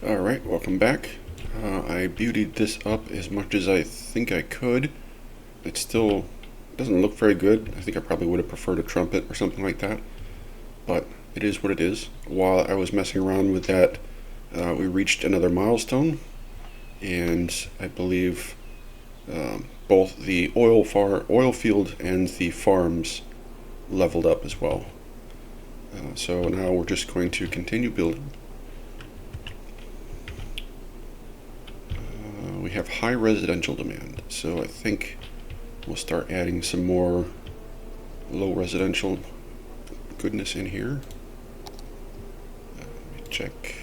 Alright, welcome back. I beautied this up as much as I think I could. It still doesn't look very good. I think I probably would have preferred a trumpet or something like that. But it is what it is. While I was messing around with that, we reached another milestone. And I believe both the oil field and the farms leveled up as well. So now we're just going to continue building. We have high residential demand, so I think we'll start adding some more low residential goodness in here. Let me check.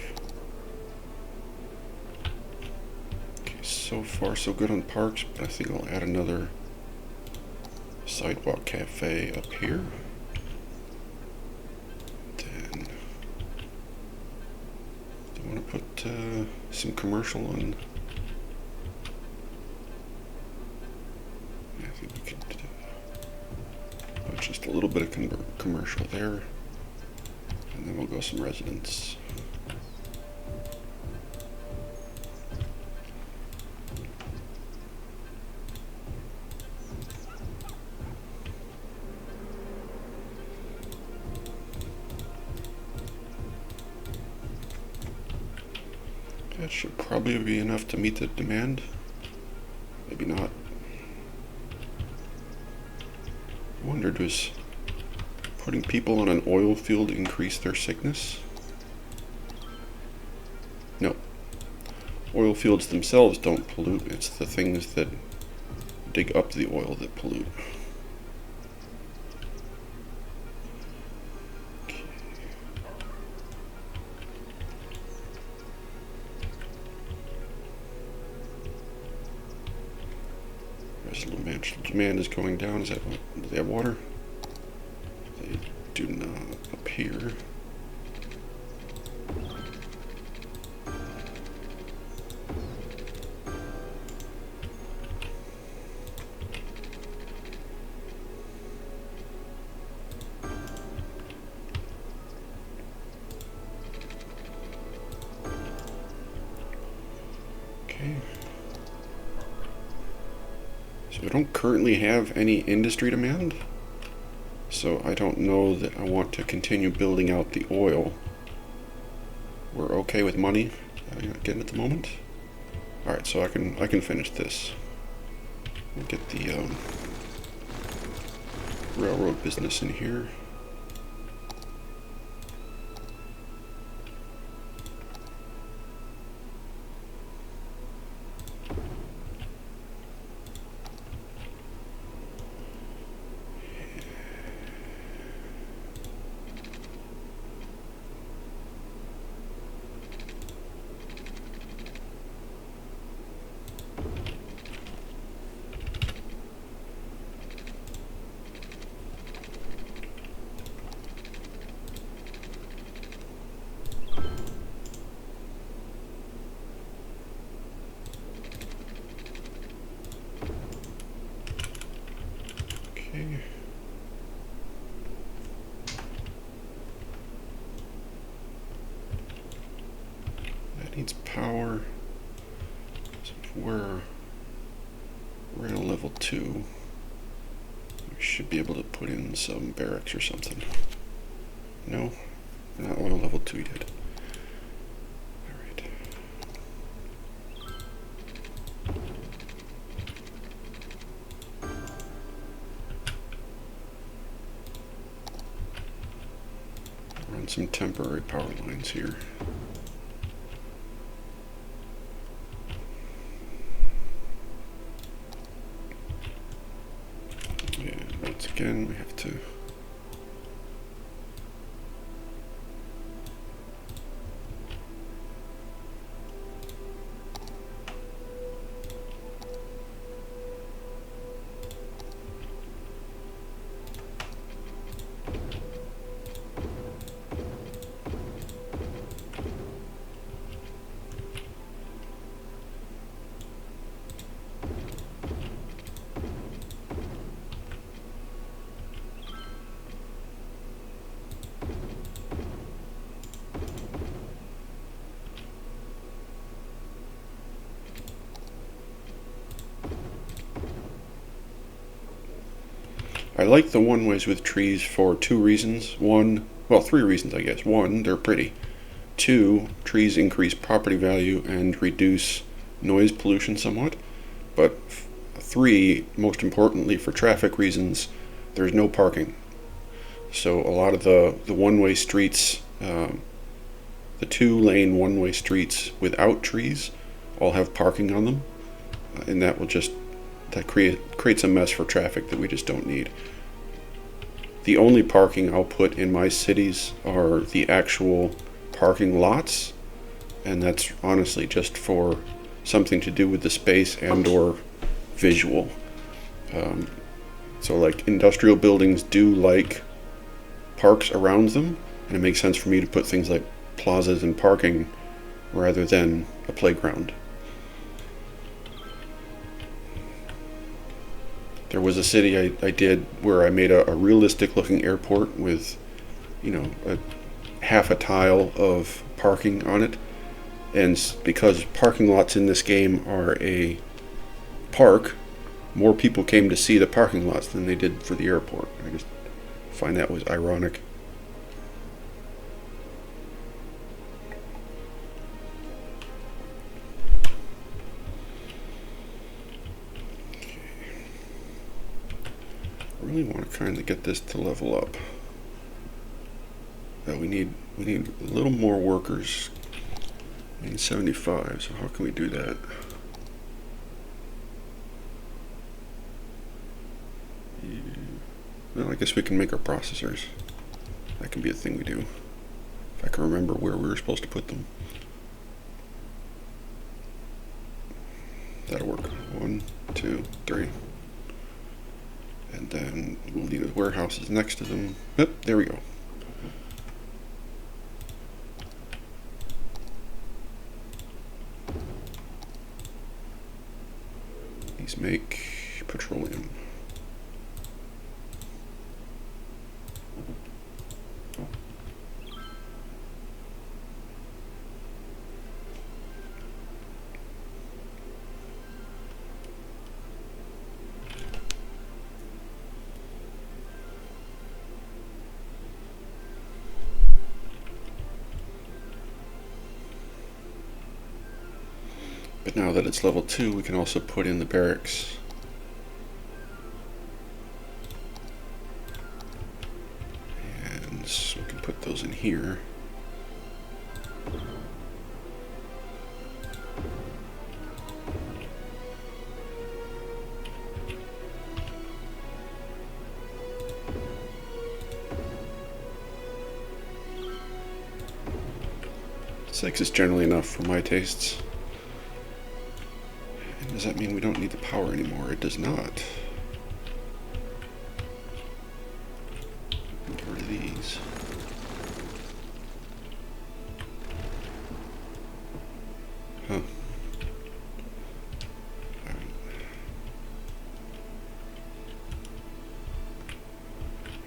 Okay, so far so good on parks, but I think I'll add another sidewalk cafe up here. Then I want to put some commercial on. I think we could put just a little bit of commercial there, and then we'll go some residents. That should probably be enough to meet the demand. Maybe not. I wonder, does putting people on an oil field increase their sickness? No. Oil fields themselves don't pollute. It's the things that dig up the oil that pollute. Residential demand is going down. Is that what? Do they have water? They do not appear. Okay. So we don't currently have any industry demand, so I don't know that I want to continue building out the oil. We're okay with money getting at the moment. All right, so I can finish this. We'll get the railroad business in here. Okay. That needs power. So if we're at a level 2, we should be able to put in some barracks or something. No, we're not oil level 2 yet. Run some temporary power lines here. And once again, we have to I like the one-ways with trees for two reasons. Three reasons, I guess. One, they're pretty. Two, trees increase property value and reduce noise pollution somewhat. But three, most importantly for traffic reasons, there's no parking. So a lot of the one-way streets, the two-lane one-way streets without trees all have parking on them, and that creates a mess for traffic that we just don't need. The only parking I'll put in my cities are the actual parking lots, and that's honestly just for something to do with the space and or visual. So like industrial buildings do like parks around them, and it makes sense for me to put things like plazas and parking rather than a playground. There was a city I did where I made a realistic looking airport with, a half a tile of parking on it. And because parking lots in this game are a park, more people came to see the parking lots than they did for the airport. I just find that was ironic. I really want to kind of get this to level up. We need a little more workers. We need 75, so how can we do that? Well, I guess we can make our processors. That can be a thing we do. If I can remember where we were supposed to put them. That'll work. 1, 2, 3. And then we'll need the warehouses next to them. Yep, there we go. These make petroleum. But now that it's level 2, we can also put in the barracks. And so we can put those in here. Six is generally enough for my tastes. Does that mean we don't need the power anymore? It does not. Get rid of these. Huh. Alright.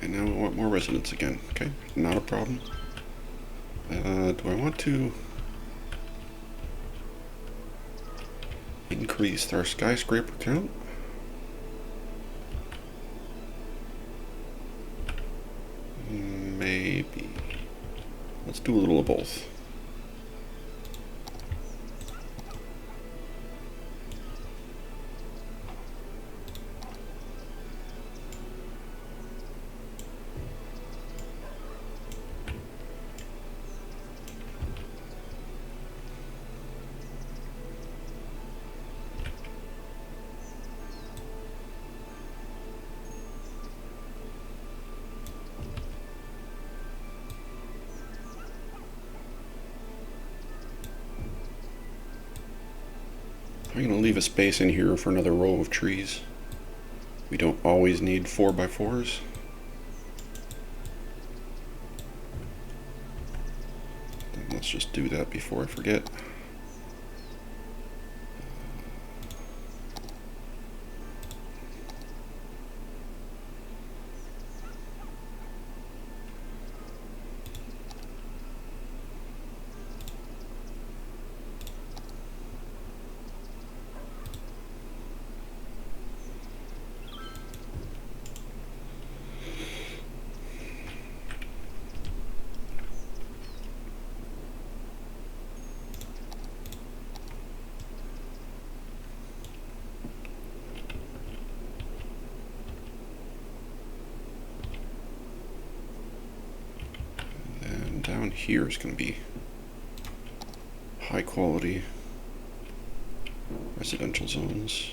And now we want more residents again. Okay, not a problem. Do I want to increase our skyscraper count? Maybe. Let's do a little of both. I'm going to leave a space in here for another row of trees. We don't always need 4x4s. Then let's just do that before I forget. on here is going to be high quality residential zones.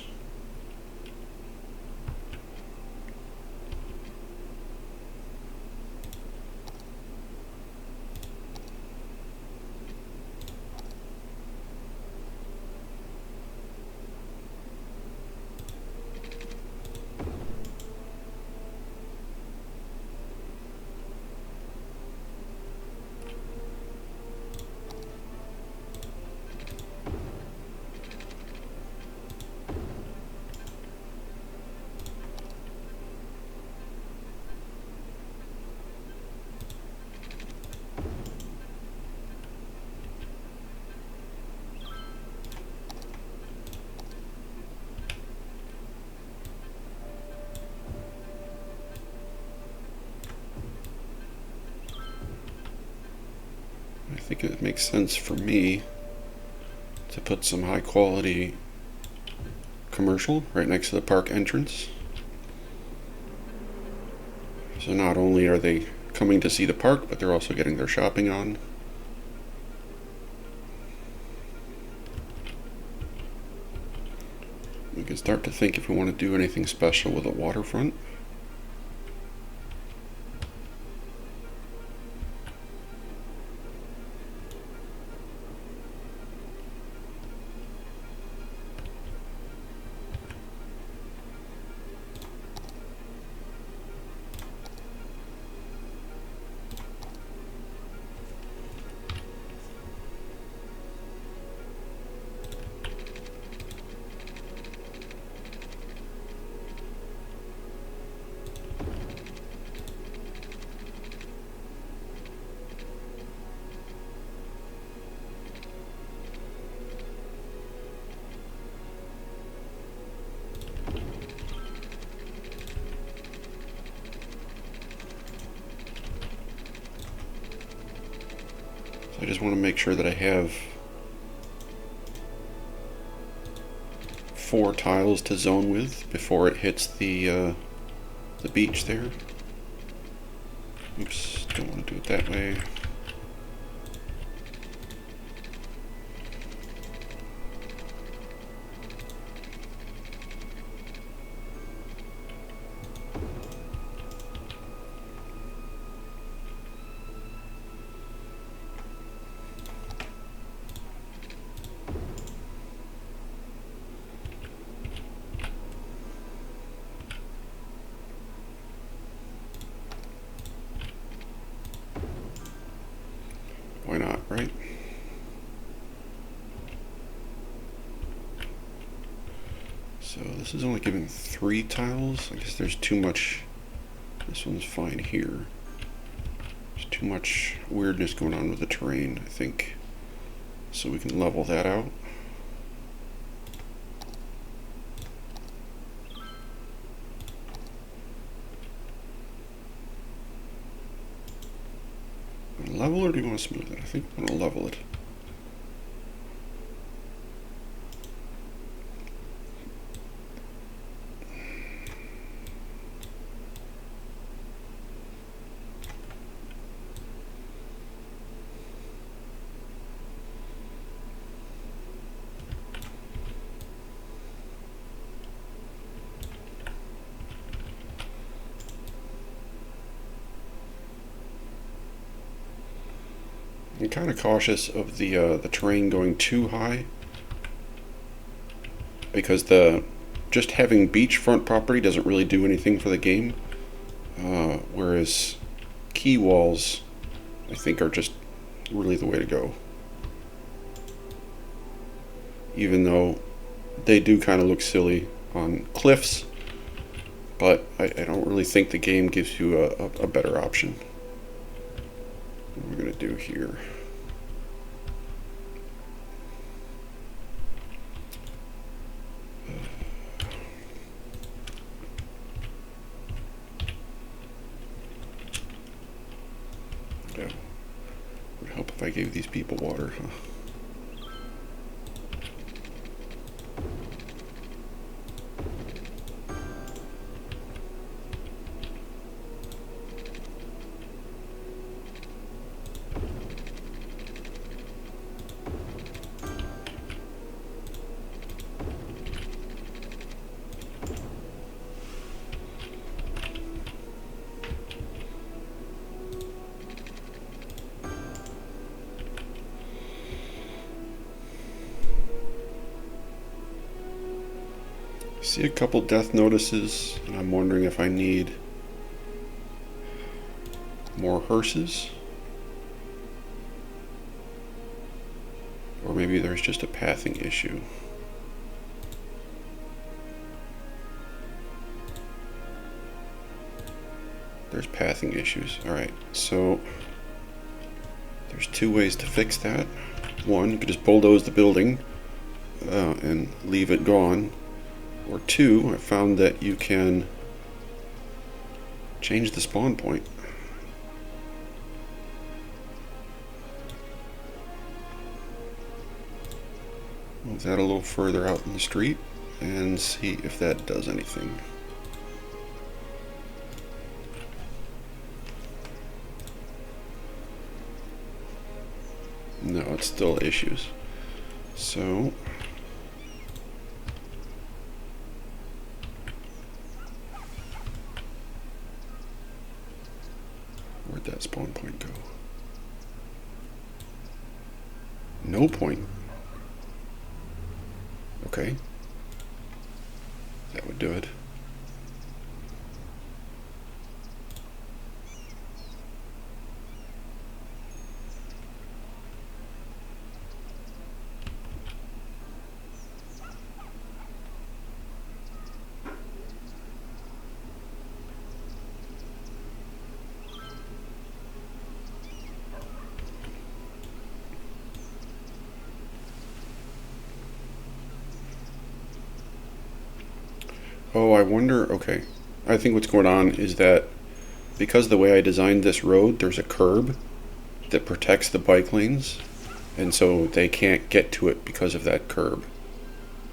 I think it makes sense for me to put some high quality commercial right next to the park entrance. So not only are they coming to see the park, but they're also getting their shopping on. We can start to think if we want to do anything special with a waterfront. I just want to make sure that I have 4 tiles to zone with before it hits the beach there. Oops, don't want to do it that way. Why not, right? So this is only giving 3 tiles. I guess there's too much. This one's fine here. There's too much weirdness going on with the terrain, I think. So we can level that out. Level, or do you want to smooth it? I think I'm going to level it. I'm kind of cautious of the terrain going too high, because just having beachfront property doesn't really do anything for the game, whereas key walls, I think, are just really the way to go. Even though they do kind of look silly on cliffs, but I don't really think the game gives you a better option. What we're going to do here. Yeah. Would help if I gave these people water, huh? see a couple death notices, and I'm wondering if I need more hearses. Or maybe there's just a pathing issue. There's pathing issues. Alright, so there's two ways to fix that. One, you could just bulldoze the building and leave it gone. Or two, I found that you can change the spawn point. Move that a little further out in the street and see if that does anything. No, it's still issues. So where'd that spawn point go? No point. Okay. That would do it. Oh, I wonder, okay. I think what's going on is that because the way I designed this road, there's a curb that protects the bike lanes, and so they can't get to it because of that curb.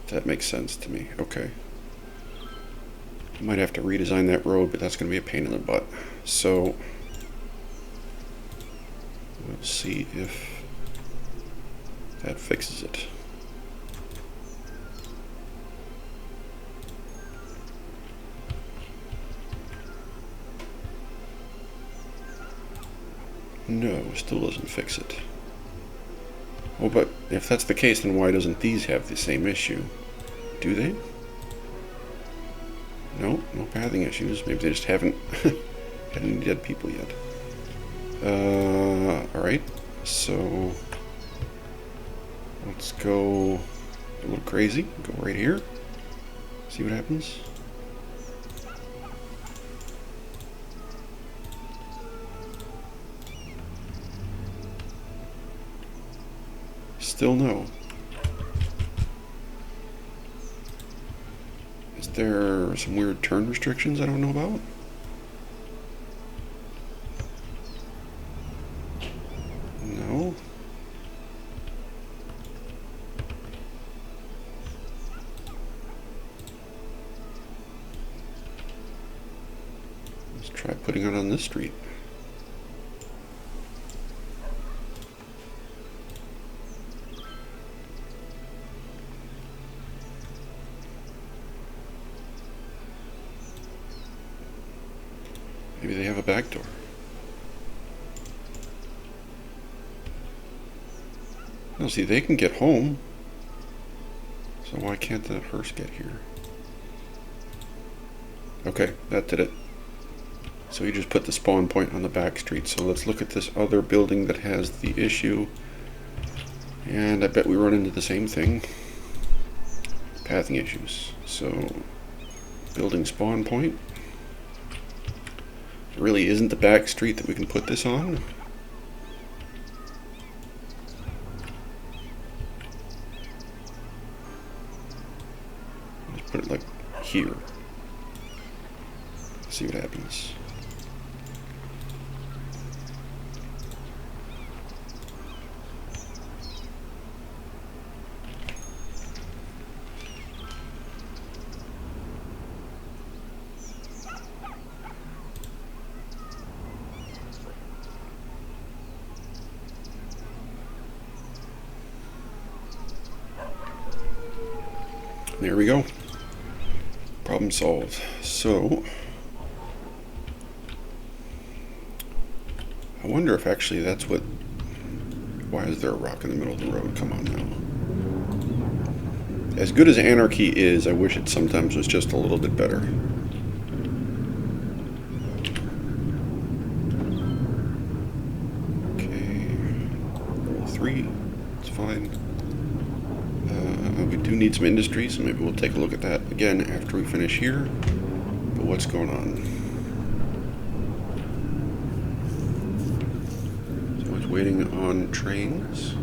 That makes sense to me. Okay. I might have to redesign that road, but that's going to be a pain in the butt. So let's see if that fixes it. No, still doesn't fix it. Oh, but if that's the case, then why doesn't these have the same issue? Do they? No, no pathing issues. Maybe they just haven't had any dead people yet. Alright, so let's go a little crazy. Go right here. See what happens. Still no. Is there some weird turn restrictions I don't know about? No. Let's try putting it on this street. Maybe they have a back door. No, see, they can get home. So why can't the hearse get here? Okay, that did it. So you just put the spawn point on the back street. So let's look at this other building that has the issue. And I bet we run into the same thing. Pathing issues. So, building spawn point. There really isn't the back street that we can put this on. Let's put it like here. See what happens. There we go. Problem solved. So, I wonder if actually that's what... Why is there a rock in the middle of the road? Come on As good as anarchy is, I wish it sometimes was just a little bit better. Okay, level 3, it's fine. We do need some industry, so maybe we'll take a look at that again after we finish here. But what's going on? So it's waiting on trains.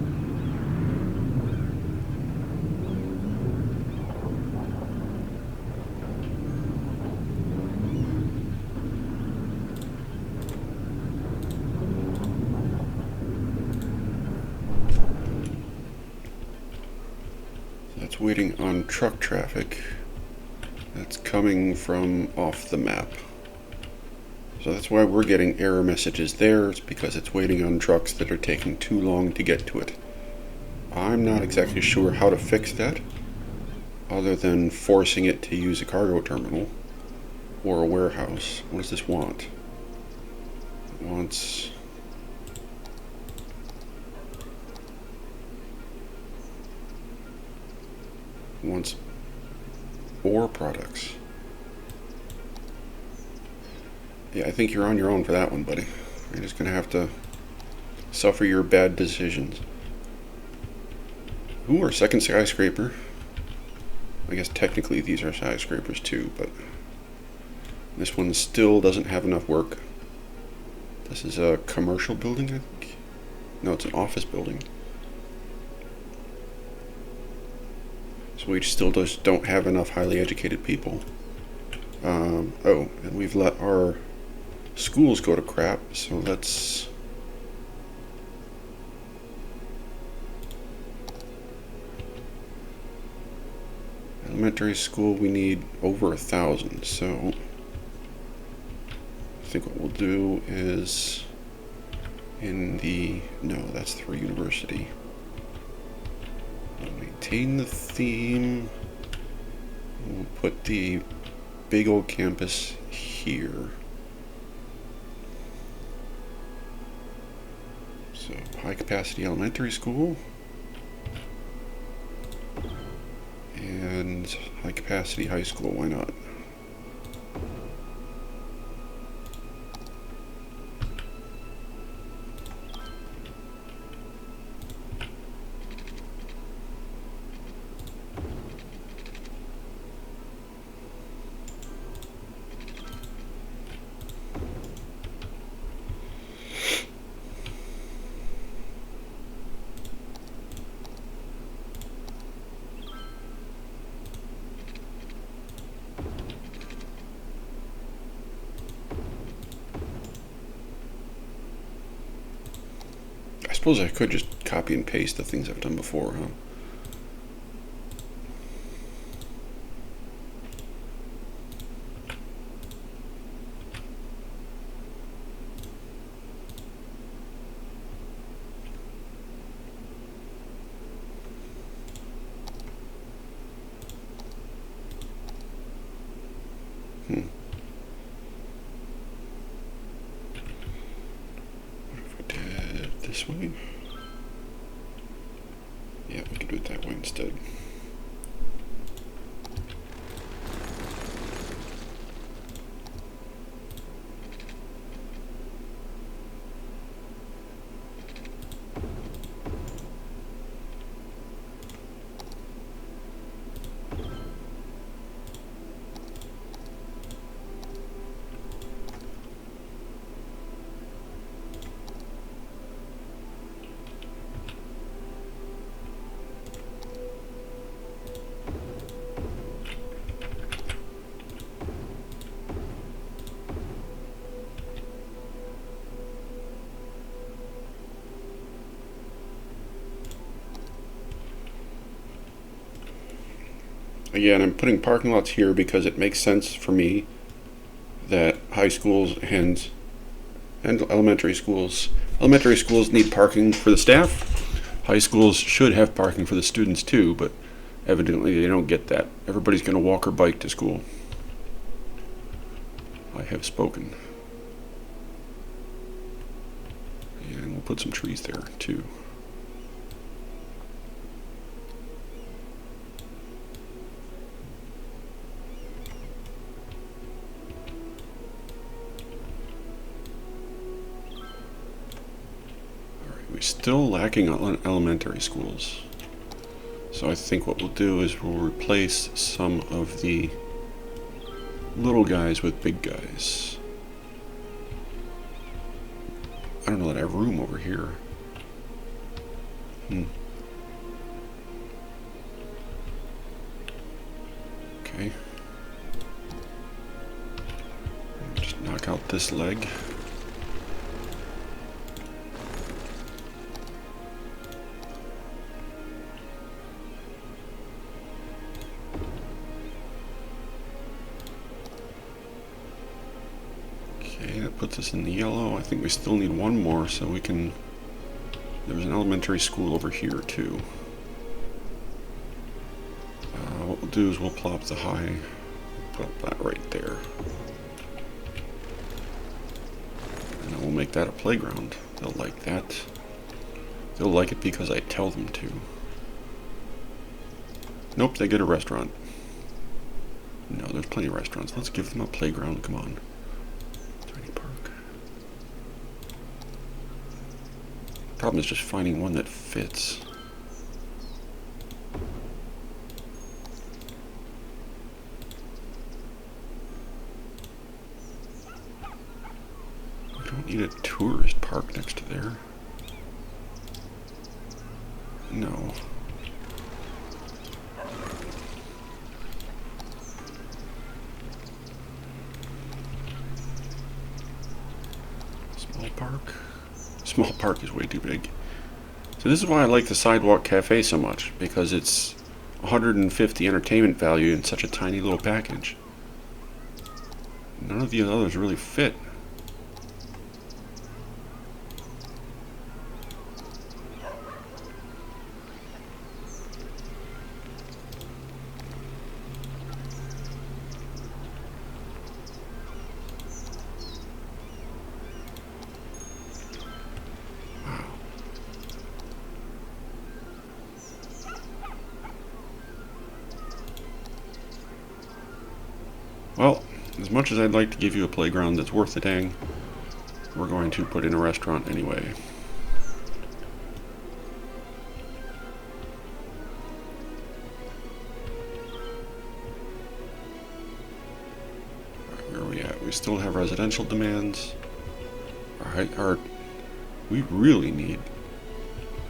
That's waiting on truck traffic. That's coming from off the map. So that's why we're getting error messages there. It's because it's waiting on trucks that are taking too long to get to it. I'm not exactly sure how to fix that, other than forcing it to use a cargo terminal or a warehouse. What does this want? It wants... ore products. Yeah, I think you're on your own for that one, buddy. You're just gonna have to suffer your bad decisions. Ooh, our second skyscraper. I guess technically these are skyscrapers too, but this one still doesn't have enough work. This is a commercial building, I think? No, it's an office building. So we still just don't have enough highly educated people. Oh, and we've let our schools go to crap, so let's... Elementary school, we need over 1,000, so I think what we'll do is in the... No, that's for university. We'll maintain the theme. We'll put the big old campus here. So, high capacity elementary school. And high capacity high school, why not? I suppose I could just copy and paste the things I've done before, huh? This way? Yeah, we can do it that way instead. Again, I'm putting parking lots here because it makes sense for me that high schools and elementary schools need parking for the staff. High schools should have parking for the students too, but evidently they don't get that. Everybody's going to walk or bike to school. I have spoken. And we'll put some trees there too. still lacking on elementary schools. So I think what we'll do is we'll replace some of the little guys with big guys. I don't know that I have room over here. Okay. Just knock out this leg. Okay, that puts us in the yellow. I think we still need one more so we can... There's an elementary school over here too. What we'll do is we'll plop the high, put that right there. And then we'll make that a playground. They'll like that. They'll like it because I tell them to. Nope, they get a restaurant. No, there's plenty of restaurants. Let's give them a playground, come on. Tiny park. Problem is just finding one that fits. Need a tourist park next to there. No. Small park. Small park is way too big. So this is why I like the Sidewalk Cafe so much, because it's 150 entertainment value in such a tiny little package. None of the others really fit. Well, as much as I'd like to give you a playground that's worth the dang, we're going to put in a restaurant anyway. Alright, where are we at? We still have residential demands. Alright, we really need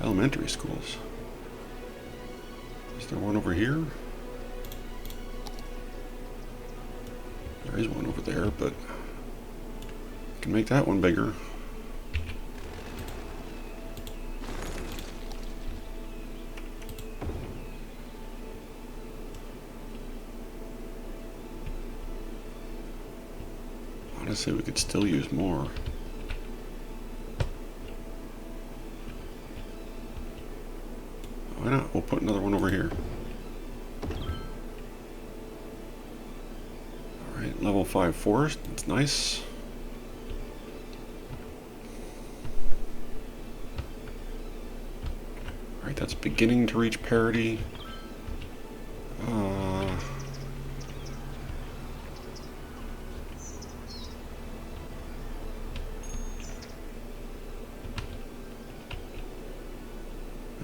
elementary schools. Is there one over here? There is one over there, but I can make that one bigger. Honestly, we could still use more. Why not? We'll put another one over here. Level 5 forest, that's nice. Alright, that's beginning to reach parity. And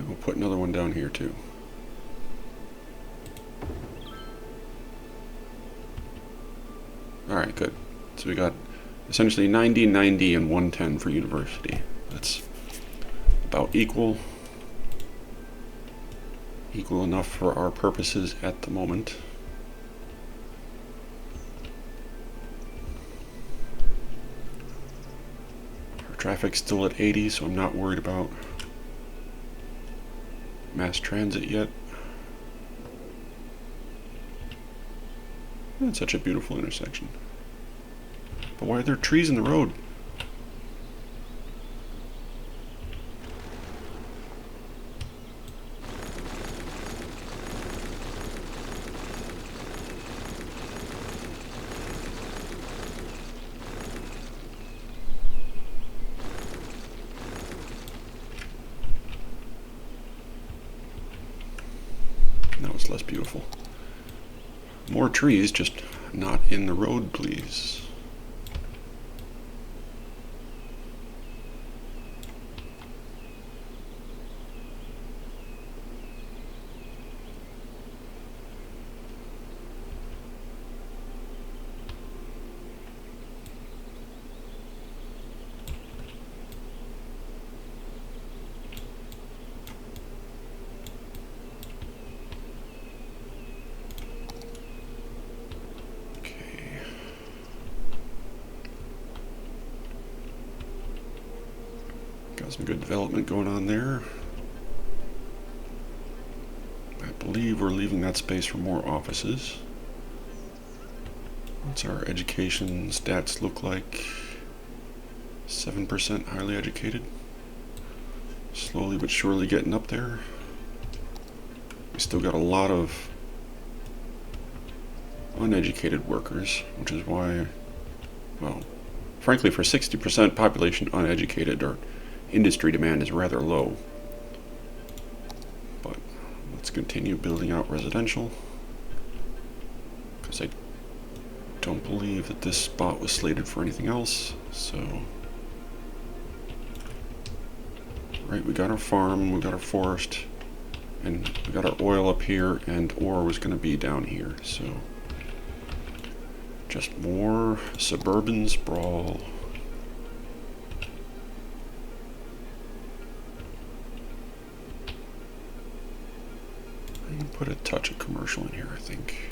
we'll put another one down here too. Alright, good. So we got essentially 90, 90, and 110 for university. That's about equal. Equal enough for our purposes at the moment. Our traffic's still at 80, so I'm not worried about mass transit yet. It's such a beautiful intersection. But why are there trees in the road? Now it's less beautiful. More trees, just not in the road, please. Got some good development going on there. I believe we're leaving that space for more offices. What's our education stats look like? 7% highly educated. Slowly but surely getting up there. We still got a lot of uneducated workers, which is why, well, frankly, for 60% population uneducated, our industry demand is rather low. But let's continue building out residential, because I don't believe that this spot was slated for anything else. So, right, we got our farm, we got our forest, and we got our oil up here, and ore was going to be down here. So just more suburban sprawl. I can put a touch of commercial in here, I think.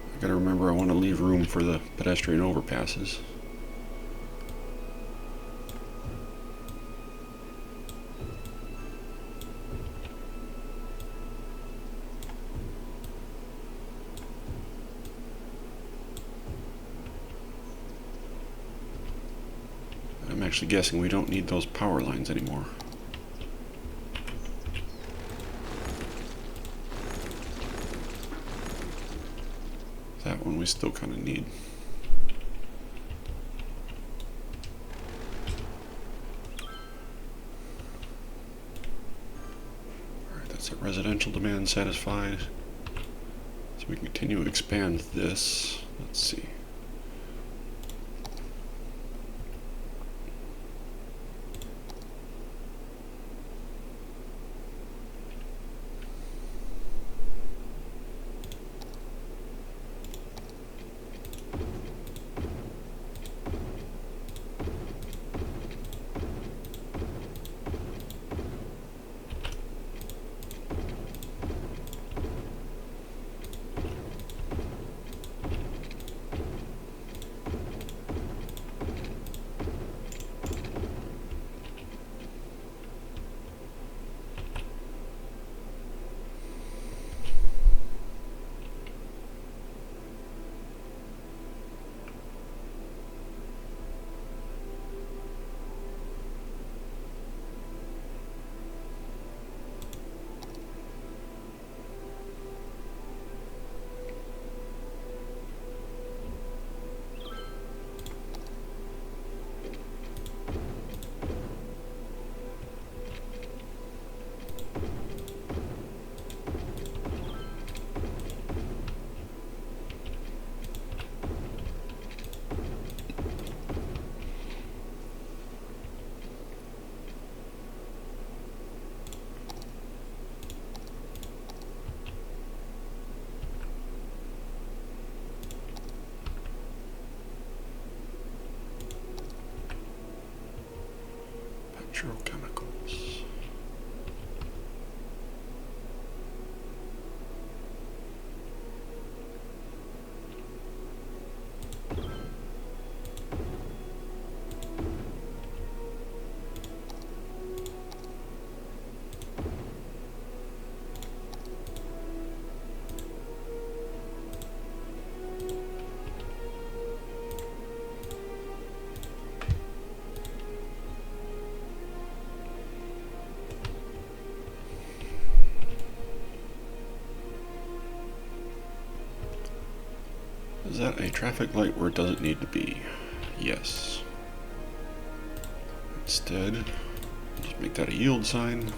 I gotta remember I want to leave room for the pedestrian overpasses. I'm actually guessing we don't need those power lines anymore. That one we still kind of need. Alright, that's a residential demand satisfied. So we can continue to expand this. Let's see. Petrochemicals. Is that a traffic light where it doesn't need to be? Yes. Instead, just make that a yield sign.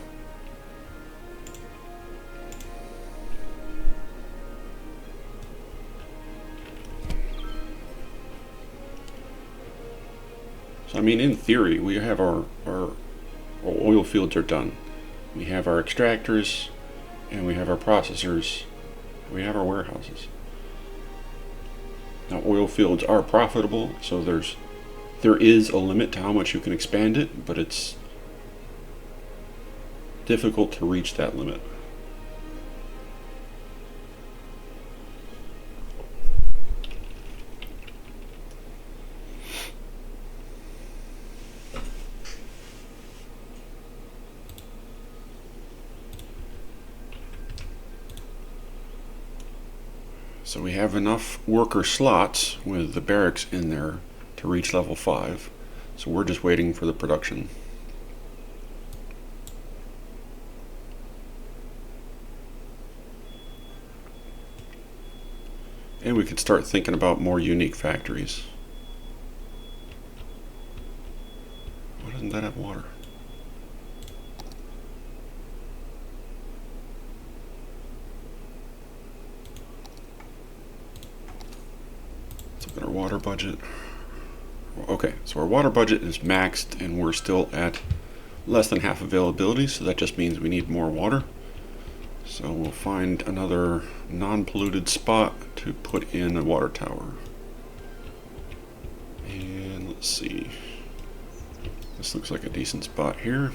So, I mean, in theory, we have our oil fields are done. We have our extractors, and we have our processors, and we have our warehouses. Now, oil fields are profitable, so there is a limit to how much you can expand it, but it's difficult to reach that limit. So we have enough worker slots with the barracks in there to reach level 5. So we're just waiting for the production. And we could start thinking about more unique factories. Why doesn't that have water? Let's look at our water budget. Okay, so our water budget is maxed and we're still at less than half availability, so that just means we need more water. So we'll find another non-polluted spot to put in a water tower. And let's see. This looks like a decent spot here.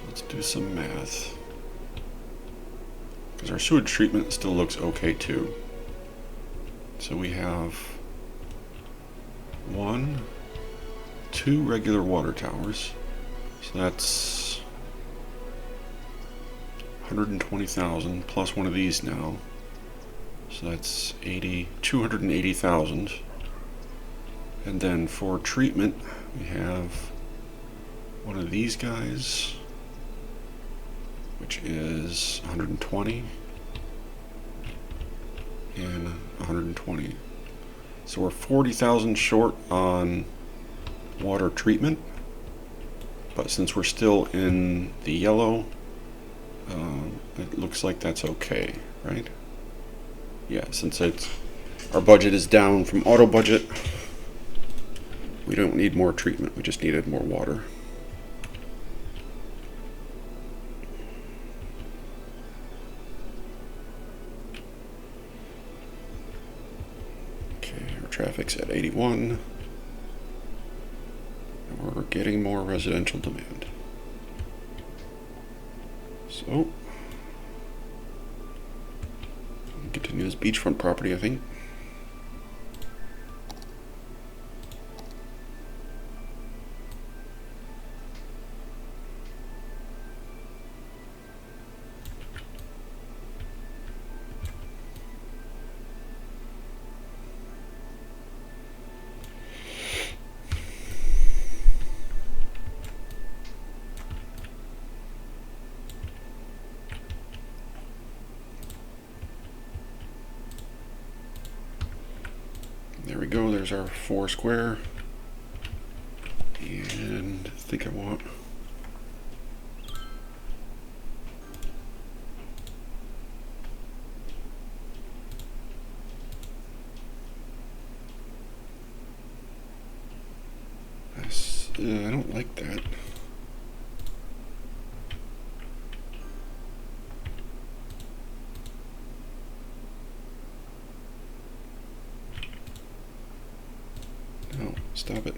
Let's do some math. Because our sewage treatment still looks okay too. So we have 1, 2 regular water towers. So that's 120,000 plus one of these now. So that's 280,000. And then for treatment, we have one of these guys, which is 120 and 120. So we're 40,000 short on water treatment, but since we're still in the yellow, it looks like that's okay, right? Yeah, since our budget is down from auto budget, we don't need more treatment, we just needed more water. Traffic's at 81, and we're getting more residential demand. So, continue this beachfront property, I think. There we go, there's our 4 square. And I think I want I don't like that. No, stop it.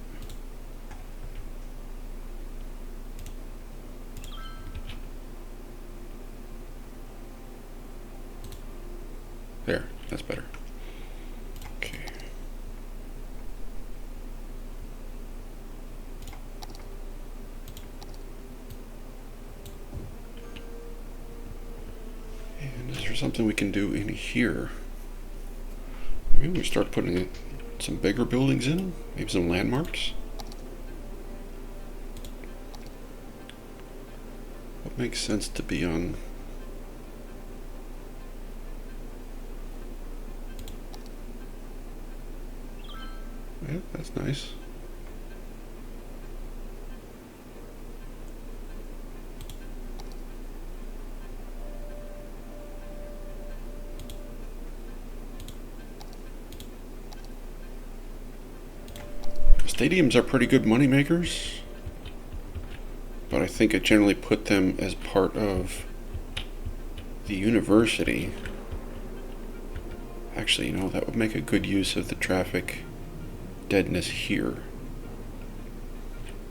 There, that's better. Okay. there something we can do in here? Maybe we start putting some bigger buildings in? Maybe some landmarks? What makes sense to be on? Yeah, that's nice. Stadiums are pretty good money makers, but I think I generally put them as part of the university. Actually, you know, that would make a good use of the traffic deadness here.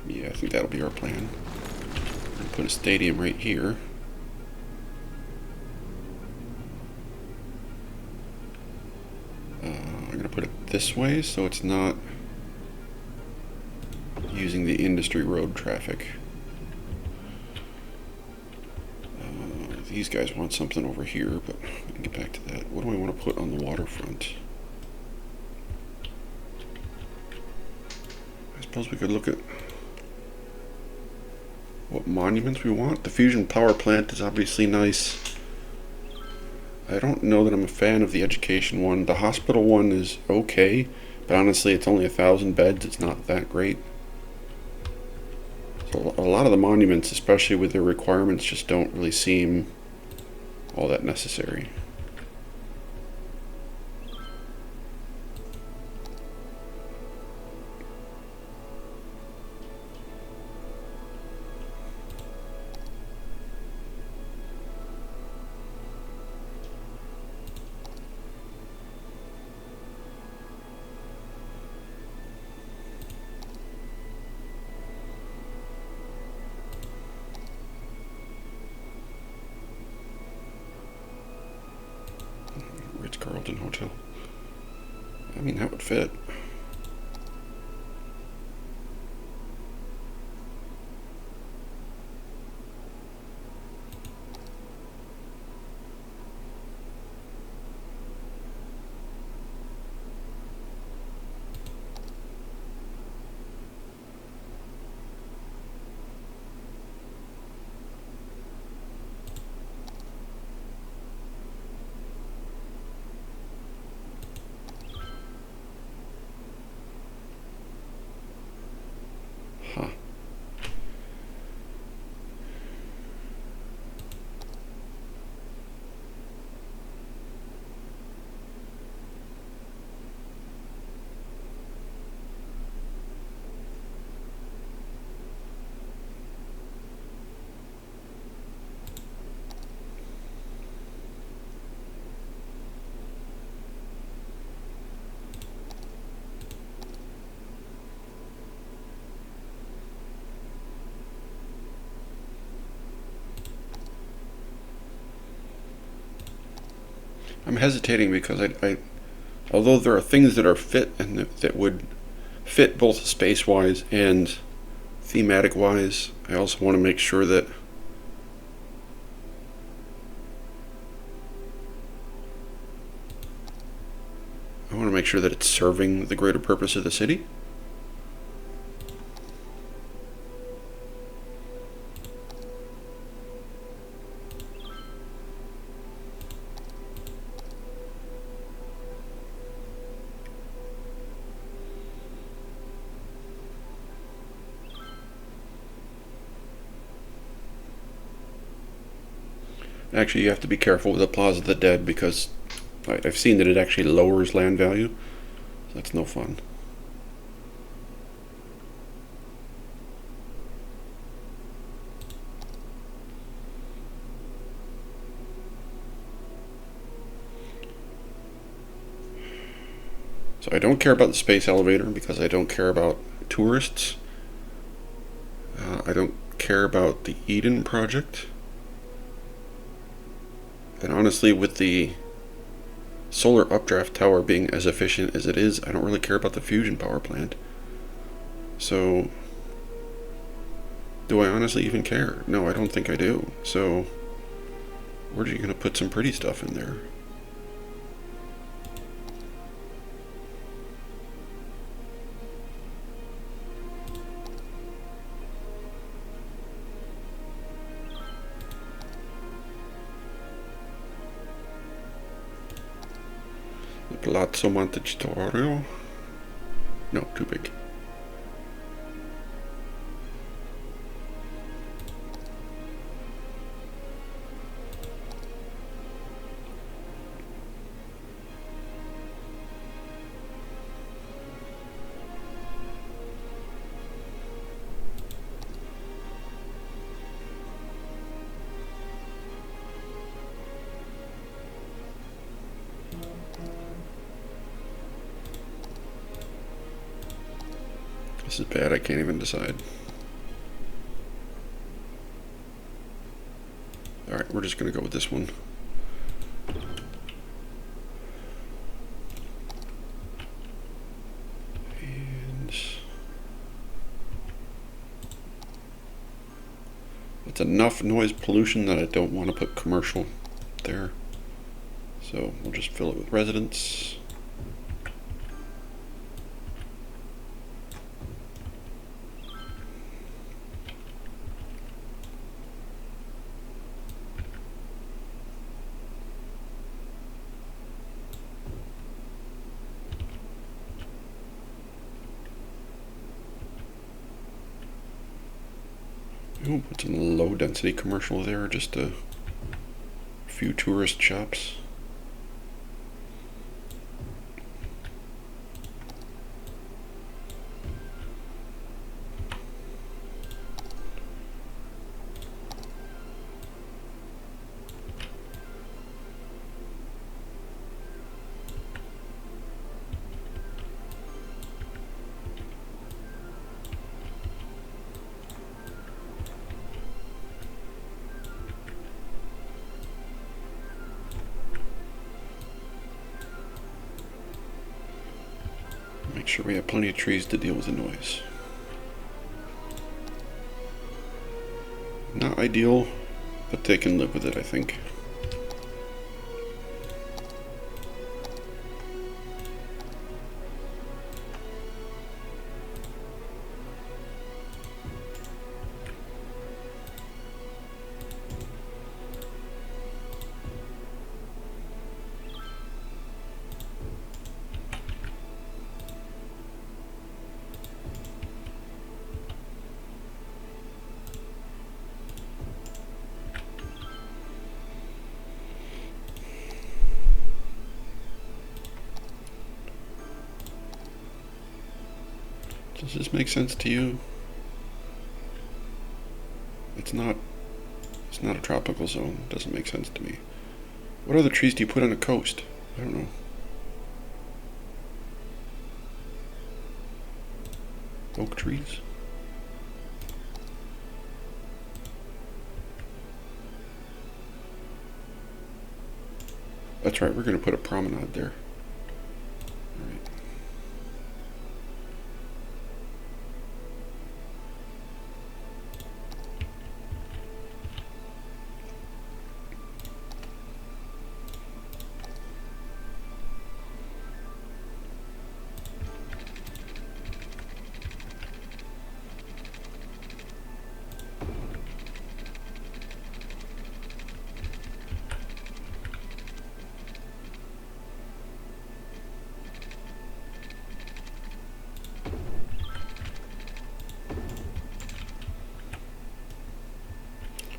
Yeah, I think that'll be our plan. We'll put a stadium right here. I'm going to put it this way so it's not using the industry road traffic. These guys want something over here, but we can get back to that. What do I want to put on the waterfront? I suppose we could look at what monuments we want. The fusion power plant is obviously nice. I don't know that I'm a fan of the education one. The hospital one is okay, but honestly it's only 1,000 beds. It's not that great. So a lot of the monuments, especially with their requirements, just don't really seem all that necessary. Ritz-Carlton Hotel. I mean, that would fit. Huh. I'm hesitating because although there are things that are fit and that would fit both space-wise and thematic-wise, I also want to make sure that it's serving the greater purpose of the city. Actually, you have to be careful with the Plaza of the Dead because I've seen that it actually lowers land value. So that's no fun. So I don't care about the space elevator because I don't care about tourists. I don't care about the Eden project. And honestly, with the solar updraft tower being as efficient as it is, I don't really care about the fusion power plant. So, do I honestly even care? No, I don't think I do. So, Where are you going to put some pretty stuff in there? Palazzo Montecitorio? No, too big. This is bad, I can't even decide. Alright, we're just going to go with this one. And it's enough noise pollution that I don't want to put commercial there. So we'll just fill it with residents. We'll put some low density commercial there, just a few tourist shops. Make sure we have plenty of trees to deal with the noise. Not ideal, but they can live with it, I think. Does this make sense to you? It's not a tropical zone. It doesn't make sense to me. What other trees do you put on a coast? I don't know. Oak trees? That's right, we're going to put a promenade there. All right.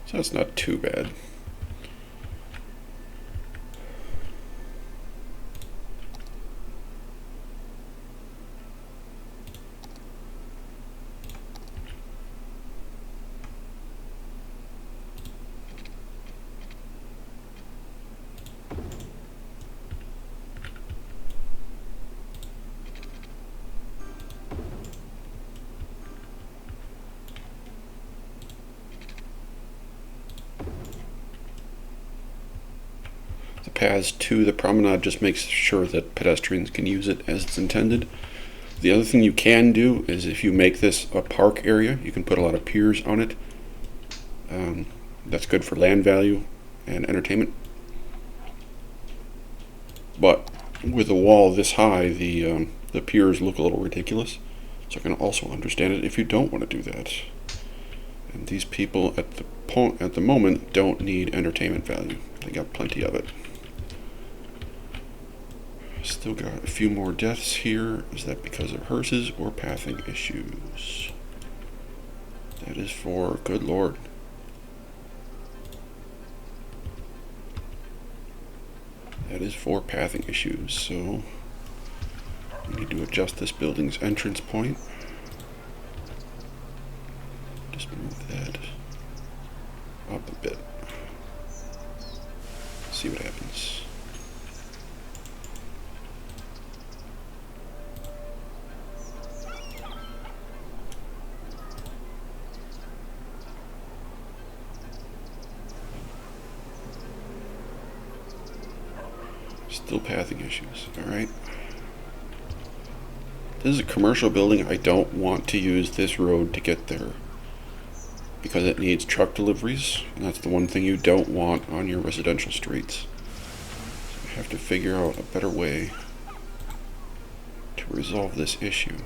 So that's not too bad. Paths to the promenade just makes sure that pedestrians can use it as it's intended. The other thing you can do is if you make this a park area, you can put a lot of piers on it. That's good for land value, and entertainment. But with a wall this high, the piers look a little ridiculous. So I can also understand it if you don't want to do that. And these people at the moment don't need entertainment value. They got plenty of it. Still got a few more deaths here. Is that because of hearses or pathing issues? That is for, good lord. That is for pathing issues, so we need to adjust this building's entrance point. Just move that up a bit. See what happens. Still pathing issues, alright. This is a commercial building. I don't want to use this road to get there because it needs truck deliveries, and that's the one thing you don't want on your residential streets. So we have to figure out a better way to resolve this issue.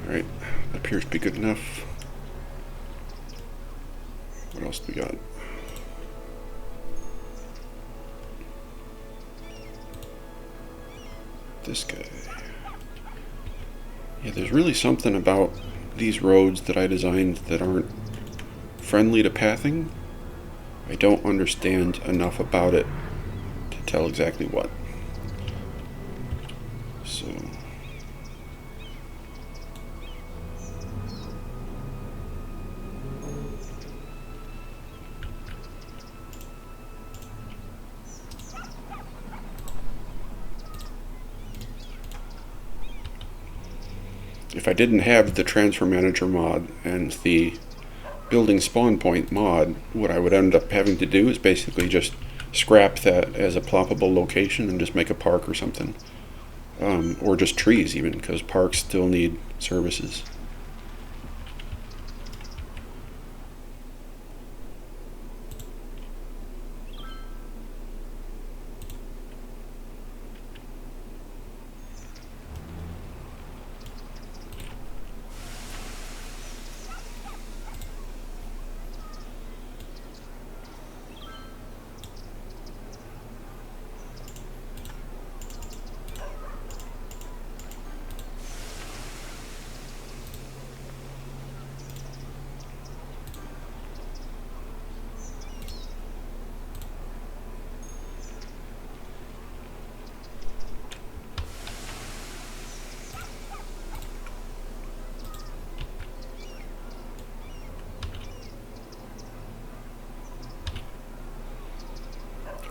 Alright, that appears to be good enough. What else do we got? This guy. Yeah, there's really something about these roads that I designed that aren't friendly to pathing. I don't understand enough about it to tell exactly what. So if I didn't have the transfer manager mod and the building spawn point mod, what I would end up having to do is basically just scrap that as a ploppable location and just make a park or something. Or just trees even, because parks still need services.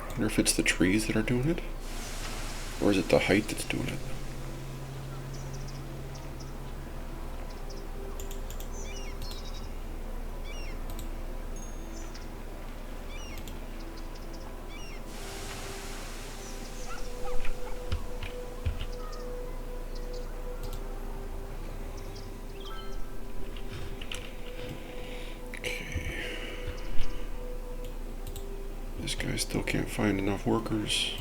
I wonder if it's the trees that are doing it, or is it the height that's doing it? This guy still can't find enough workers.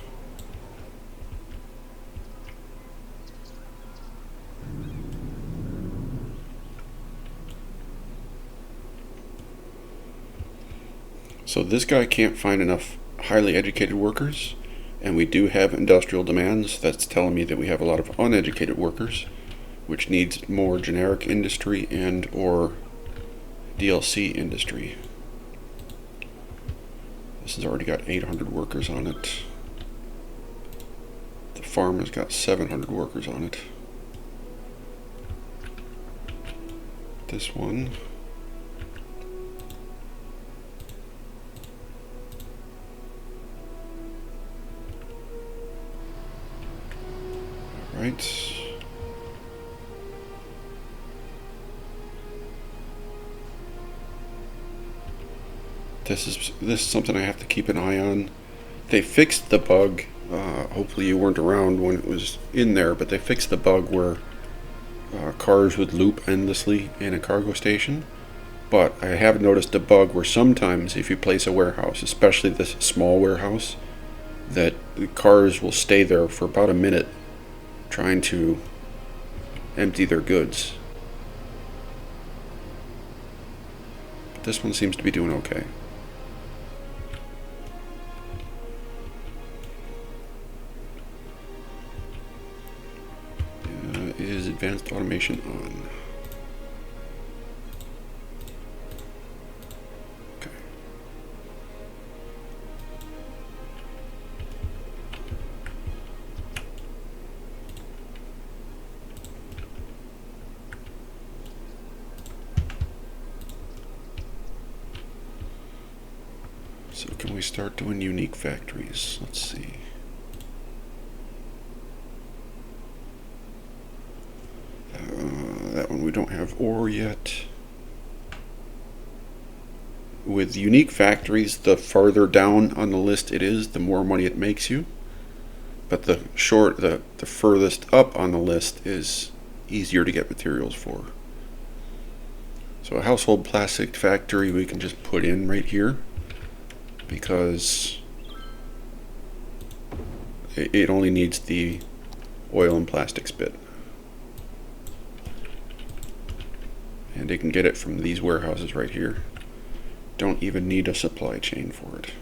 So this guy can't find enough highly educated workers, and we do have industrial demands. That's telling me that we have a lot of uneducated workers, which needs more generic industry and or DLC industry. This has already got 800 workers on it. The farm has got 700 workers on it. this one. All right. This is something I have to keep an eye on. They fixed the bug. Hopefully you weren't around when it was in there, but they fixed the bug where cars would loop endlessly in a cargo station. But I have noticed a bug where sometimes if you place a warehouse, especially this small warehouse, that the cars will stay there for about a minute trying to empty their goods. But this one seems to be doing okay. Is advanced automation on? Okay. So can we start doing unique factories? Let's see. That one we don't have ore yet. With unique factories, the farther down on the list it is, the more money it makes you. But the furthest up on the list is easier to get materials for. So a household plastic factory we can just put in right here because it only needs the oil and plastics bit. And they can get it from these warehouses right here. Don't even need a supply chain for it.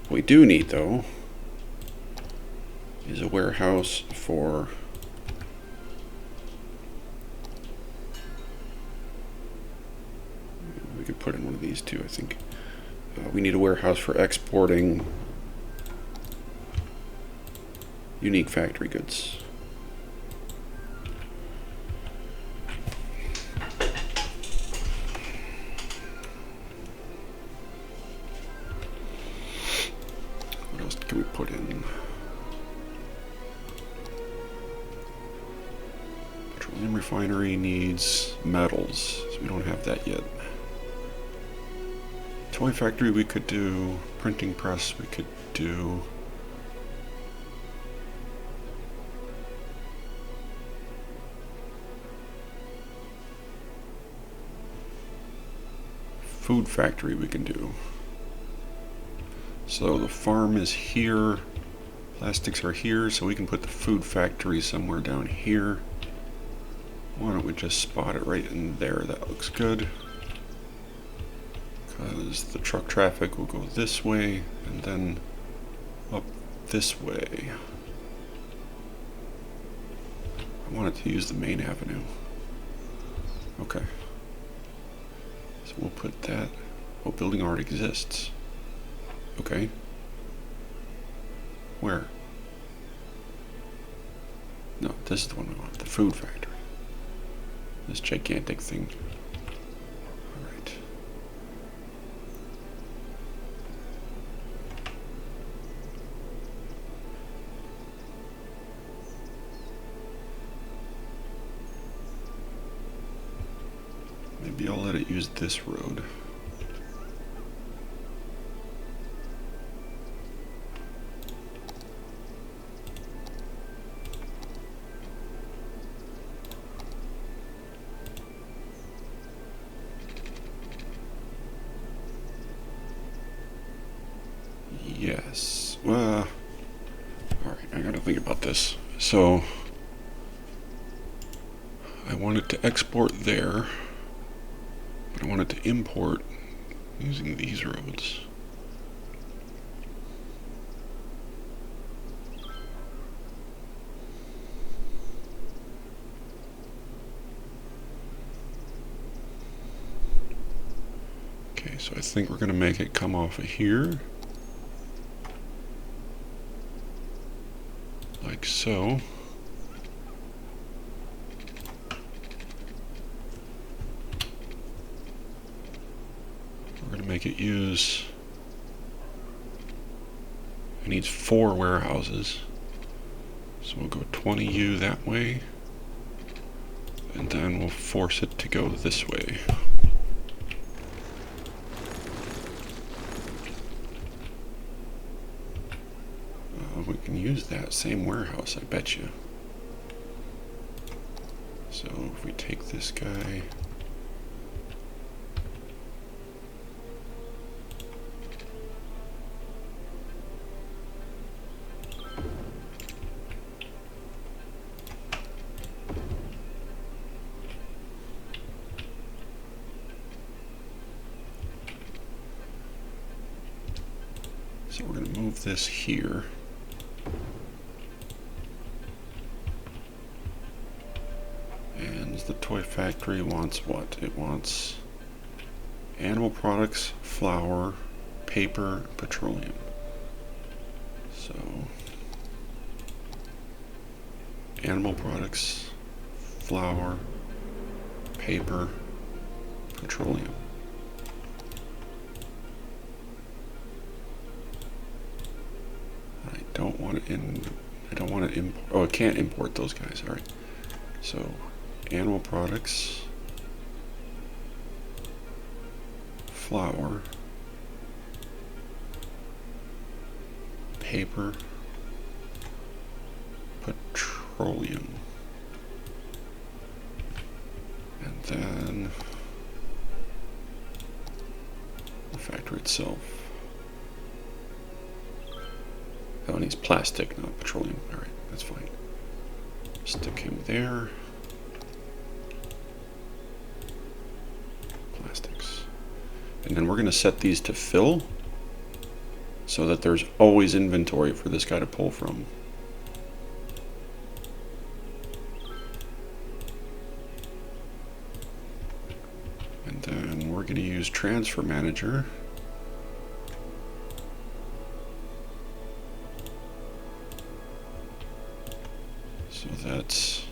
What we do need, though, is a warehouse for we could put in one of these too, I think. We need a warehouse for exporting unique factory goods. Can we put in petroleum refinery needs metals, so we don't have that yet. Toy factory we could do, printing press we could do. Food factory we can do. So the farm is here, plastics are here, so we can put the food factory somewhere down here. Why don't we just spot it right in there? That looks good. Because the truck traffic will go this way and then up this way. I want it to use the main avenue. Okay. So we'll put that. Oh, building already exists. Okay. Where? No, this is the one we want. The food factory. This gigantic thing. Alright. Maybe I'll let it use this road. Yes. Alright, I gotta think about this. So, I wanted to export there, but I wanted to import using these roads. Okay, so I think we're gonna make it come off of here. Like so. make it use... It needs 4 warehouses. So we'll go 20U that way. And then we'll force it to go this way. We can use that same warehouse, I bet you. So if we take this guy... So we're going to move this here. And the toy factory wants what? It wants animal products, flour, paper, petroleum. So animal products, flour, paper, petroleum. I don't want to import. Oh, I can't import those guys. All right. So animal products, flour, paper, petroleum, and then the factory itself. Oh, it needs plastic, not petroleum. All right, that's fine. Stick him there. Plastics. And then we're going to set these to fill so that there's always inventory for this guy to pull from. And then we're going to use transfer manager. So that's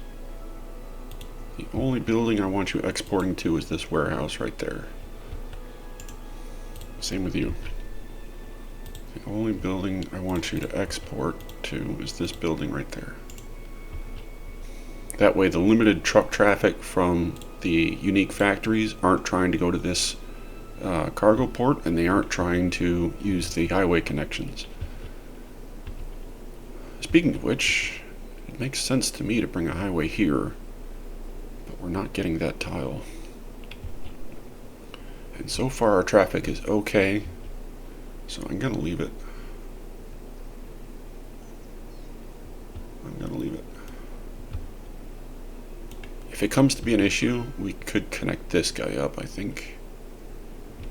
the only building I want you exporting to is this warehouse right there. Same with you. The only building I want you to export to is this building right there. That way the limited truck traffic from the unique factories aren't trying to go to this cargo port, and they aren't trying to use the highway connections. Speaking of which, it makes sense to me to bring a highway here, but we're not getting that tile. And so far our traffic is okay, so I'm gonna leave it. If it comes to be an issue, we could connect this guy up, I think.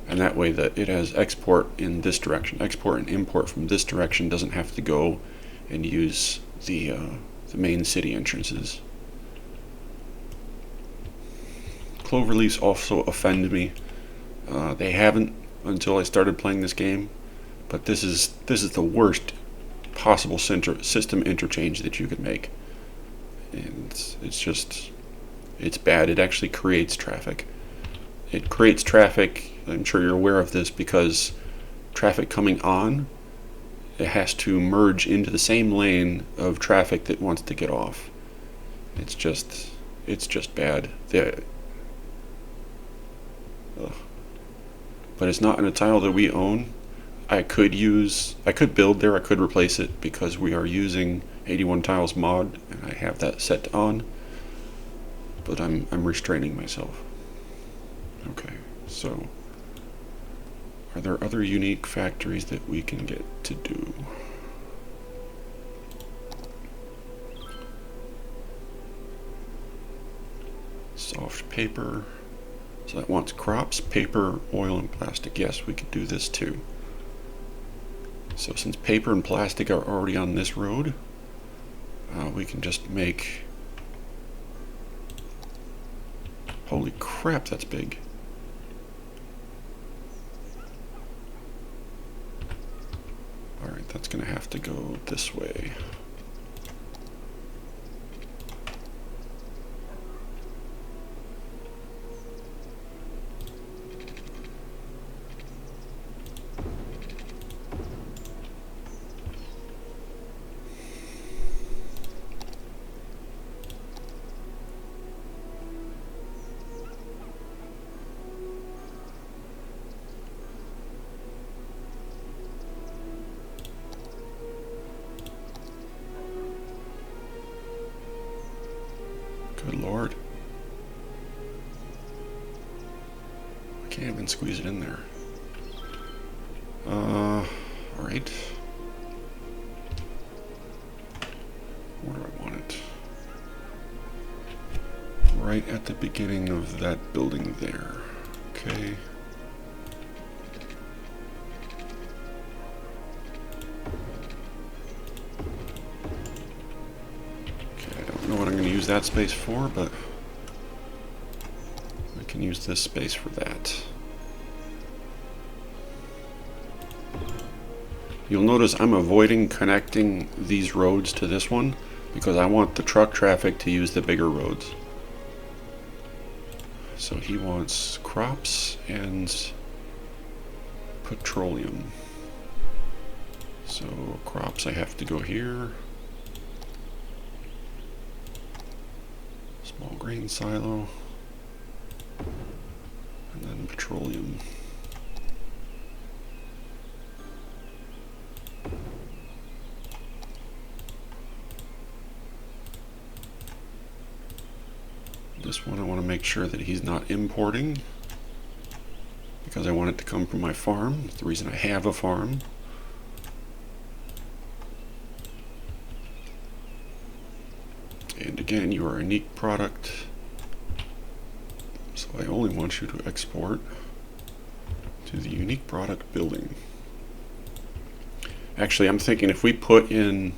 And that way that it has export in this direction. Export and import from this direction doesn't have to go and use the main city entrances. Cloverleafs also offend me. They haven't until I started playing this game, but this is the worst possible system interchange that you could make. And it's bad. It actually creates traffic. It creates traffic, I'm sure you're aware of this, because traffic coming on, it has to merge into the same lane of traffic that wants to get off. It's just bad. But it's not in a tile that we own. I could build there, I could replace it because we are using 81 tiles mod and I have that set on. But I'm restraining myself. Okay, so are there other unique factories that we can get to do? Soft paper. So that wants crops, paper, oil, and plastic. Yes, we could do this too. So since paper and plastic are already on this road, we can just make... Holy crap, that's big. Alright, that's going to have to go this way. Good Lord. I can't even squeeze it in there. Alright. Where do I want it? Right at the beginning of that building there. Okay. Okay, I don't know what I'm going to use that space for, but I can use this space for that. You'll notice I'm avoiding connecting these roads to this one because I want the truck traffic to use the bigger roads. So he wants crops and petroleum. So crops, I have to go here. Small grain silo. And then petroleum. This one I want to make sure that he's not importing because I want it to come from my farm. That's the reason I have a farm. And again, you are a unique product, so I only want you to export to the unique product building. Actually, I'm thinking if we put in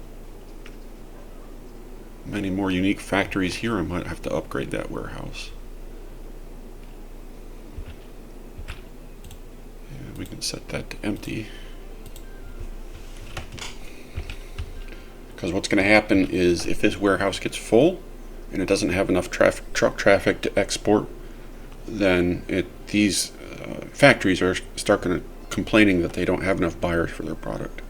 many more unique factories here, I might have to upgrade that warehouse. And we can set that to empty. Because what's going to happen is if this warehouse gets full and it doesn't have enough truck traffic to export, then these factories are start going to complaining that they don't have enough buyers for their product.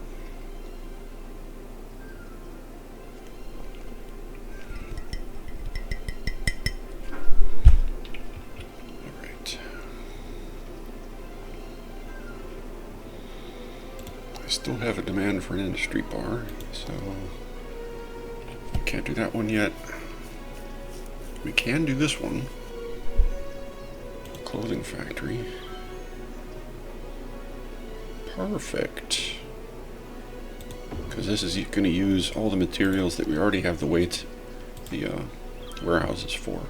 Still have a demand for an industry bar, so we can't do that one yet. We can do this one. Clothing factory. Perfect. Because this is going to use all the materials that we already have the warehouses for.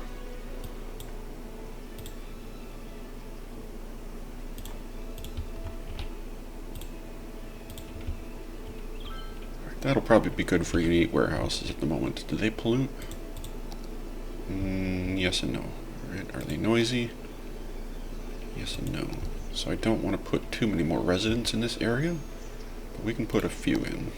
That'll probably be good for unique warehouses at the moment. Do they pollute? Yes and no. Alright, are they noisy? Yes and no. So I don't want to put too many more residents in this area, but we can put a few in.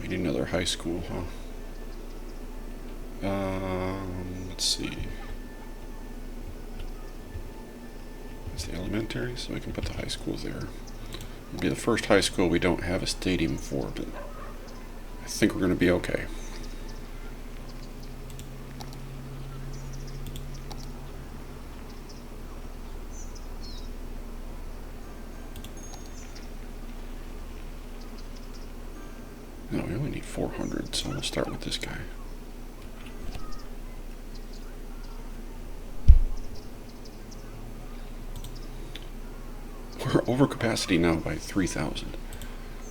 We need another high school, huh? Let's see. That's the elementary, so we can put the high school there. It'll be the first high school we don't have a stadium for, but I think we're going to be okay. No, we only need 400, so we'll start with this guy. We're over capacity now by 3,000.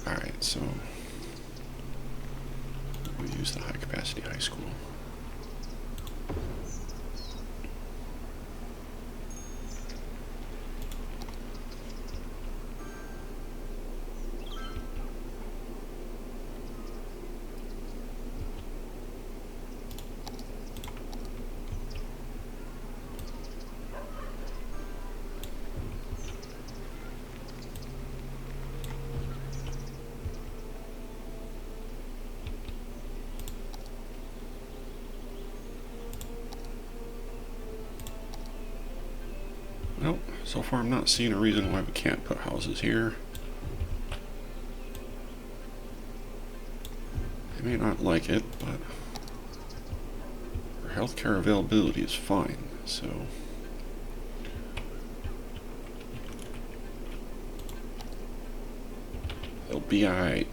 Alright, so we'll use the high capacity high school. So far I'm not seeing a reason why we can't put houses here. They may not like it, but our healthcare availability is fine, so they'll be alright.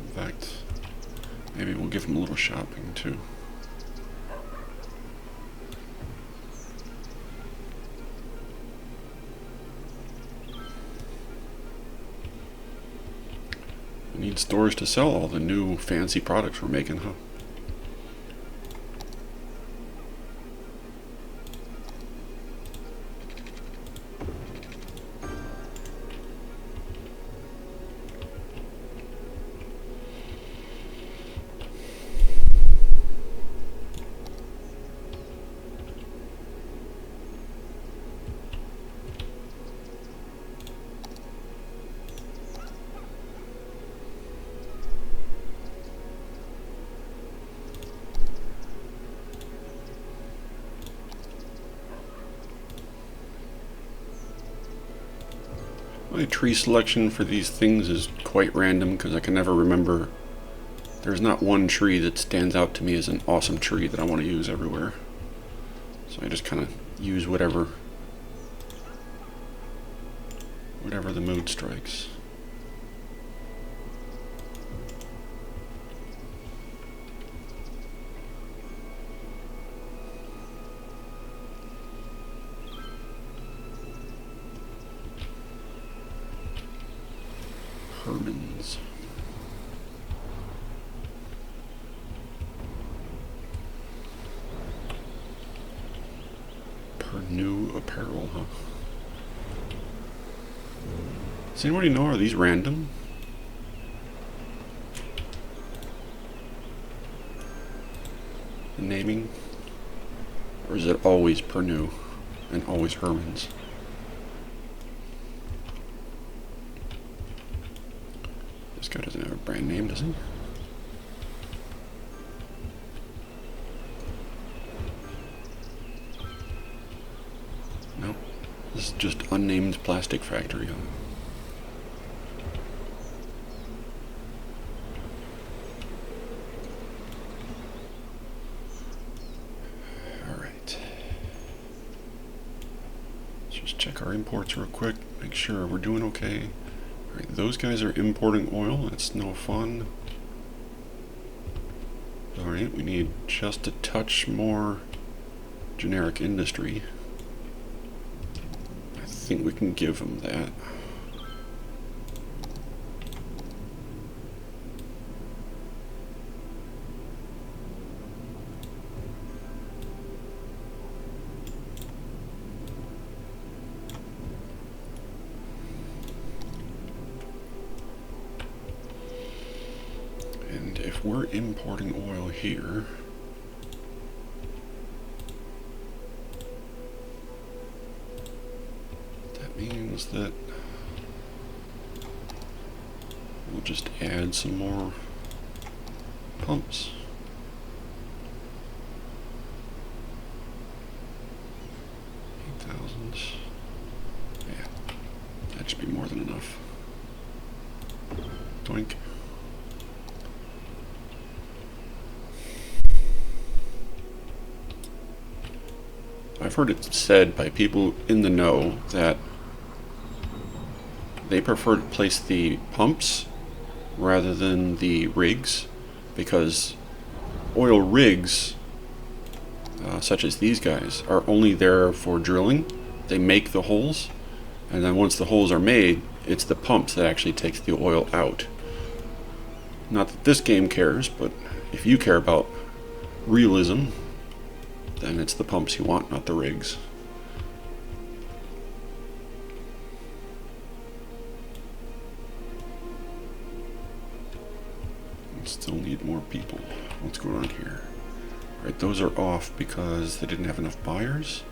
In fact, maybe we'll give them a little shopping too. We need stores to sell all the new fancy products we're making, huh? My tree selection for these things is quite random because I can never remember. There's not one tree that stands out to me as an awesome tree that I want to use everywhere. So I just kind of use whatever the mood strikes. Herman's. Per new apparel, huh? Does anybody know, are these random? The naming? Or is it always per new and always Herman's? This guy doesn't have a brand name, does he? Nope. This is just unnamed plastic factory. Alright. Let's just check our imports real quick, make sure we're doing okay. Alright, those guys are importing oil, that's no fun. Alright, we need just a touch more generic industry. I think we can give them that. And if we're importing oil here, that means that we'll just add some more pumps. Yeah, that should be more than enough. Doink. I've heard it said by people in the know that they prefer to place the pumps rather than the rigs, because oil rigs, such as these guys, are only there for drilling. They make the holes, and then once the holes are made, it's the pumps that actually takes the oil out. Not that this game cares, but if you care about realism, then it's the pumps you want, not the rigs. need more people. What's going on here? Alright, those are off because they didn't have enough buyers,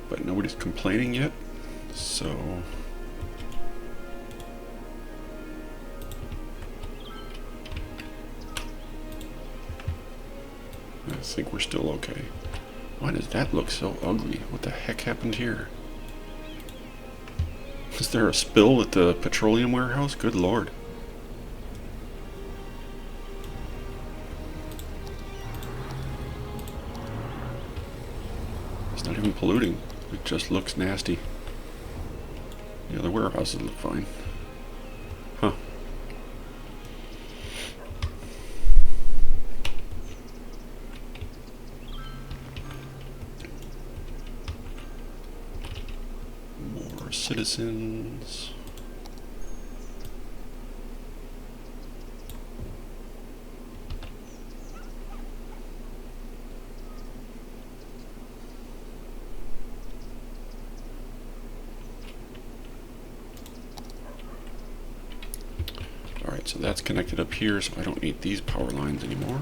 but nobody's complaining yet, so I think we're still okay. Why does that look so ugly? What the heck happened here? Is there a spill at the petroleum warehouse? Good lord. It's not even polluting. It just looks nasty. The other warehouses look fine. Huh. More citizens. Alright, so that's connected up here, so I don't need these power lines anymore.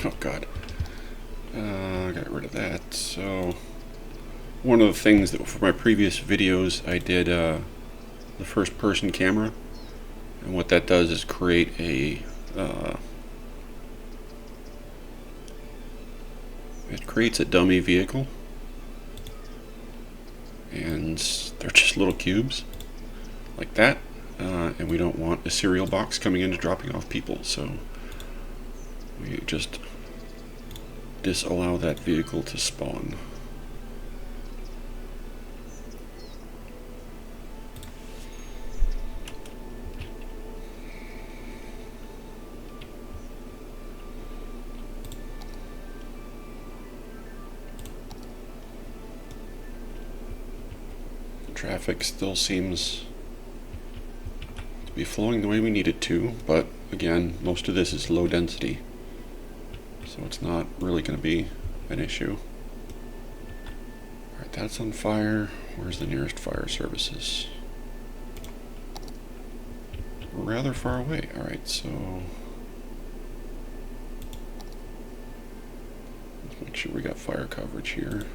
Oh god. Got rid of that. So, one of the things that for my previous videos I did the first person camera, and what that does is create a it creates a dummy vehicle, and they're just little cubes like that, and we don't want a cereal box coming in and dropping off people, so we just disallow that vehicle to spawn. Traffic still seems to be flowing the way we need it to, but again, most of this is low density, so it's not really going to be an issue. Alright, that's on fire. Where's the nearest fire services? We're rather far away. Alright, so let's make sure we got fire coverage here.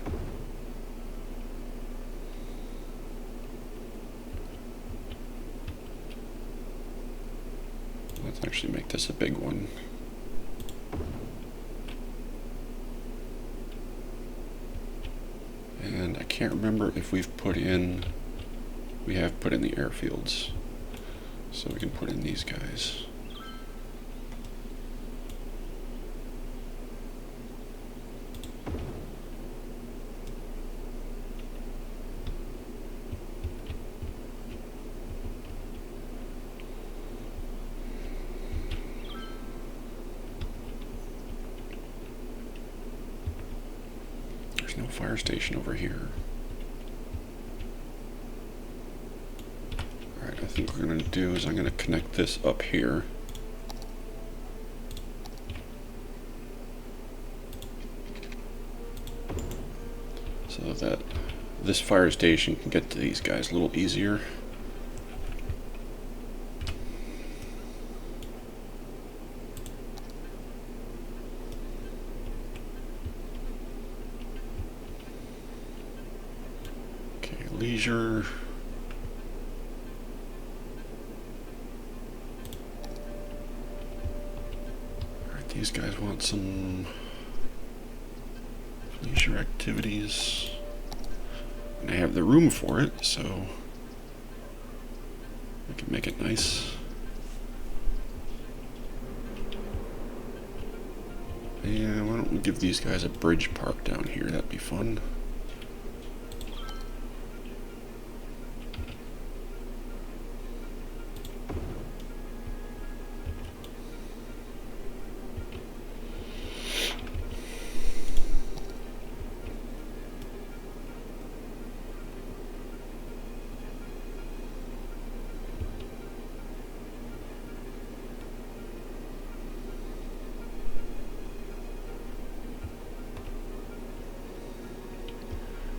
Let's actually make this a big one. And I can't remember if we have put in the airfields, so we can put in these guys. There's no fire station over here. Alright, I think we're going to do is I'm going to connect this up here. So that this fire station can get to these guys a little easier. Okay, leisure. Alright, these guys want some leisure activities. And I have the room for it, so I can make it nice. Yeah, why don't we give these guys a bridge park down here? That'd be fun.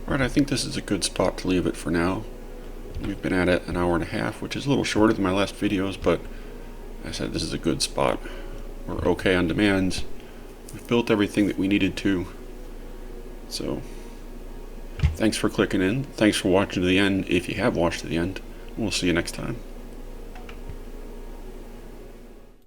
Alright, I think this is a good spot to leave it for now. We've been at it an hour and a half, which is a little shorter than my last videos, but I said this is a good spot. We're okay on demands. We've built everything that we needed to. So, thanks for clicking in. Thanks for watching to the end, if you have watched to the end. We'll see you next time.